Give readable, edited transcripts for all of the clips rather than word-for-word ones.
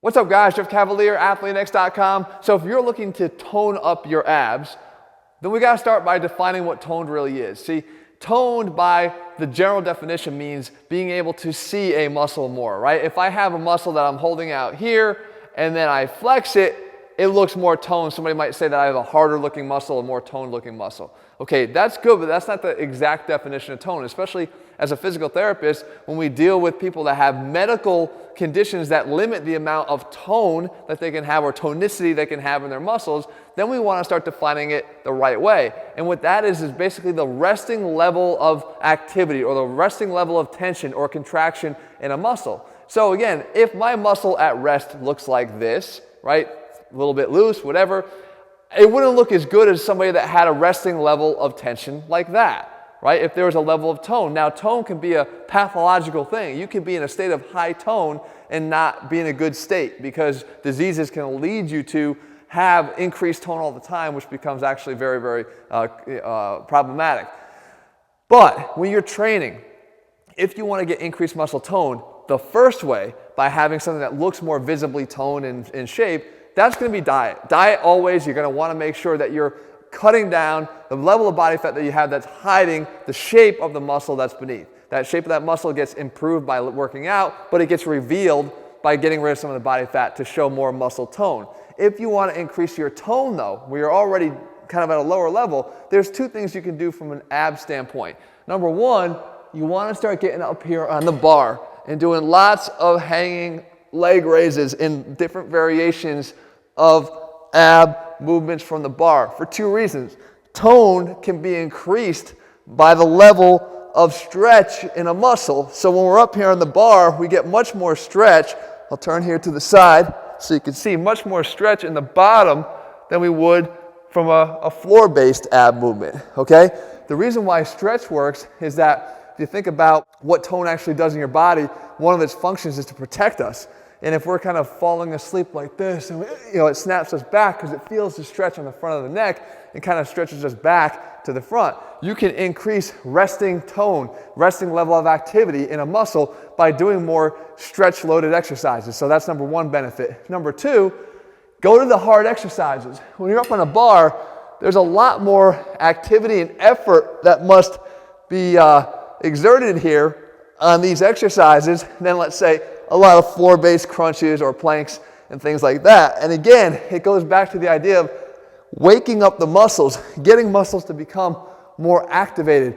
What's up guys, Jeff Cavalier, ATHLEAN-X.com. So if you're looking to tone up your abs, then we gotta start by defining what toned really is. See, toned by the general definition means being able to see a muscle more, right? If I have a muscle that I'm holding out here and then I flex it, it looks more toned. Somebody might say that I have a harder looking muscle, a more toned looking muscle. Okay, that's good, but that's not the exact definition of tone, especially as a physical therapist. When we deal with people that have medical conditions that limit the amount of tone that they can have or tonicity they can have in their muscles, then we want to start defining it the right way. And what that is basically the resting level of activity or the resting level of tension or contraction in a muscle. So again, if my muscle at rest looks like this, right? A little bit loose, whatever, it wouldn't look as good as somebody that had a resting level of tension like that, right? If there was a level of tone. Now, tone can be a pathological thing. You can be in a state of high tone and not be in a good state because diseases can lead you to have increased tone all the time, which becomes actually very, very problematic. But when you're training, if you want to get increased muscle tone, the first way, by having something that looks more visibly toned and in shape, that's going to be diet. Diet always, you're going to want to make sure that you're cutting down the level of body fat that you have that's hiding the shape of the muscle that's beneath. That shape of that muscle gets improved by working out, but it gets revealed by getting rid of some of the body fat to show more muscle tone. If you want to increase your tone though, where you're already kind of at a lower level, there's two things you can do from an ab standpoint. Number one, you want to start getting up here on the bar and doing lots of hanging leg raises in different variations of ab movements from the bar for two reasons. Tone can be increased by the level of stretch in a muscle. So when we're up here on the bar, we get much more stretch. I'll turn here to the side so you can see much more stretch in the bottom than we would from a floor-based ab movement, okay? The reason why stretch works is that if you think about what tone actually does in your body, one of its functions is to protect us. And if we're kind of falling asleep like this, and it snaps us back because it feels the stretch on the front of the neck and kind of stretches us back to the front. You can increase resting tone, resting level of activity in a muscle by doing more stretch-loaded exercises. So that's number one benefit. Number two, go to the hard exercises. When you're up on a bar, there's a lot more activity and effort that must be exerted here on these exercises than, let's say, a lot of floor-based crunches or planks and things like that. And again, it goes back to the idea of waking up the muscles, getting muscles to become more activated,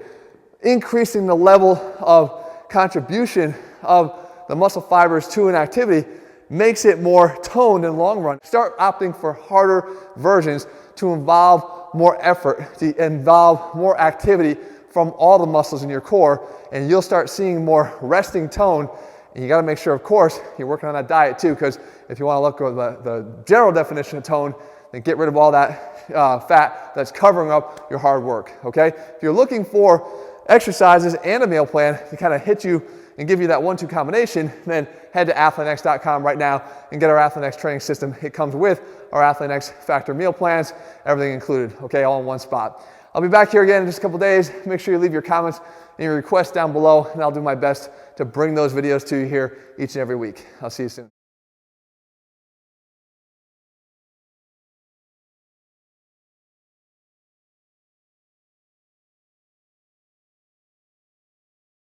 increasing the level of contribution of the muscle fibers to an activity makes it more toned in the long run. Start opting for harder versions to involve more effort, to involve more activity from all the muscles in your core, and you'll start seeing more resting tone. And you got to make sure, of course, you're working on that diet too, because if you want to look at the general definition of tone, then get rid of all that fat that's covering up your hard work, okay? If you're looking for exercises and a meal plan to kind of hit you and give you that 1-2 combination, then head to ATHLEAN-X.com right now and get our ATHLEAN-X training system. It comes with our ATHLEAN-X factor meal plans, everything included, okay, all in one spot. I'll be back here again in just a couple days. Make sure you leave your comments and your requests down below, and I'll do my best to bring those videos to you here each and every week. I'll see you soon.